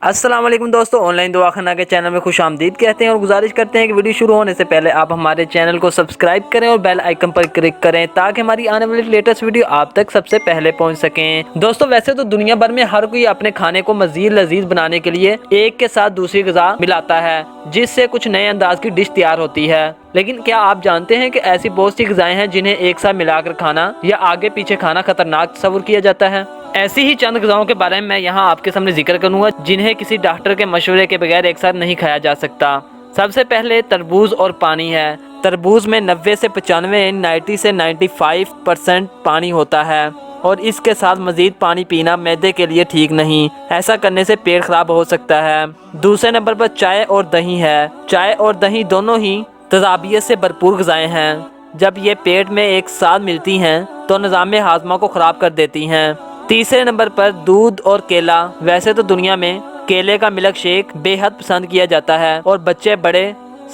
अस्सलाम वालेकुम दोस्तों, ऑनलाइन दुआ खाना के चैनल में खुश आमदीद कहते हैं और गुजारिश करते हैं कि वीडियो शुरू होने से पहले आप हमारे चैनल को सब्सक्राइब करें और बेल आइकन पर क्लिक करें ताकि हमारी आने वाली लेटेस्ट वीडियो आप तक सबसे पहले पहुंच सकें। दोस्तों, वैसे तो दुनिया भर में हर कोई अपने खाने को मजीद लजीज बनाने के लिए एक के साथ दूसरी ग़िज़ा मिलाता है, जिससे कुछ नए अंदाज की डिश तैयार होती है। लेकिन क्या आप जानते हैं कि ऐसी बहुत सी ग़िज़ाएं हैं जिन्हें एक साथ मिलाकर खाना या आगे पीछे खाना खतरनाक तस्वुर किया जाता है। ऐसी ही चंद ग़िज़ाओं के बारे में मैं यहाँ आपके सामने जिक्र करूँगा जिन्हें किसी डॉक्टर के मशवरे के बगैर एक साथ नहीं खाया जा सकता। सबसे पहले तरबूज और पानी है। तरबूज में 90 से 95, 90 से 95% पानी होता है और इसके साथ मज़ीद पानी पीना मैदे के लिए ठीक नहीं। ऐसा करने से पेट खराब हो सकता है। दूसरे नंबर पर चाय और दही है। चाय और दही दोनों ही तजाबियत से भरपूर ग़िज़ाएं हैं। जब ये पेट में एक साथ मिलती हैं तो निज़ाम हाज़मा को ख़राब कर देती हैं। तीसरे नंबर पर दूध और केला। वैसे तो दुनिया में केले का मिल्क शेक बेहद पसंद किया जाता है और बच्चे बड़े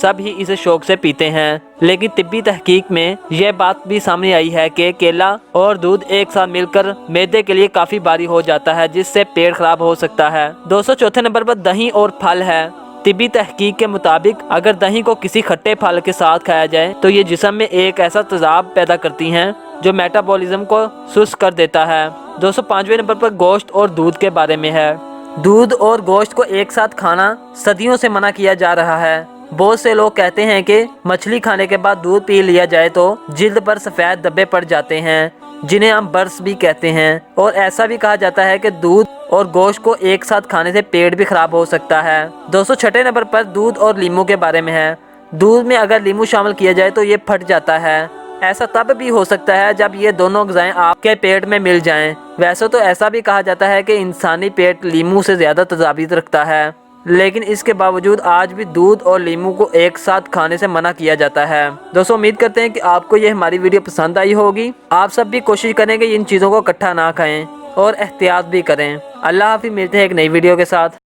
सब ही इसे शौक से पीते हैं, लेकिन तिब्बी तहकीक में यह बात भी सामने आई है कि केला और दूध एक साथ मिलकर मैदे के लिए काफ़ी भारी हो जाता है, जिससे पेट खराब हो सकता है। दोस्तों, चौथे नंबर पर दही और फल है। तिब्बी तहकीक के मुताबिक अगर दही को किसी खट्टे फल के साथ खाया जाए तो ये जिस्म में एक ऐसा तेज़ाब पैदा करती हैं जो मेटाबॉलिज्म को सुस्त कर देता है। दोस्तों, 5वें नंबर पर गोश्त और दूध के बारे में है। दूध और गोश्त को एक साथ खाना सदियों से मना किया जा रहा है। बहुत से लोग कहते हैं कि मछली खाने के बाद दूध पी लिया जाए तो जिल्द पर सफ़ेद धब्बे पड़ जाते हैं, जिन्हें हम बर्स भी कहते हैं। और ऐसा भी कहा जाता है कि दूध और गोश्त को एक साथ खाने से पेट भी खराब हो सकता है। दोस्तों, 6ठे नंबर पर दूध और लीमू के बारे में है। दूध में अगर लीमू शामिल किया जाए तो ये फट जाता है। ऐसा तब भी हो सकता है जब ये दोनों ग़िज़ाएं आपके पेट में मिल जाएं। वैसे तो ऐसा भी कहा जाता है कि इंसानी पेट लीमू से ज़्यादा तजाबीत रखता है, लेकिन इसके बावजूद आज भी दूध और लीमू को एक साथ खाने से मना किया जाता है। दोस्तों, उम्मीद करते हैं कि आपको ये हमारी वीडियो पसंद आई होगी। आप सब भी कोशिश करें कि इन चीज़ों को इकट्ठा ना खाएं और एहतियात भी करें। अल्लाह हाफ़िज़, मिलते हैं एक नई वीडियो के साथ।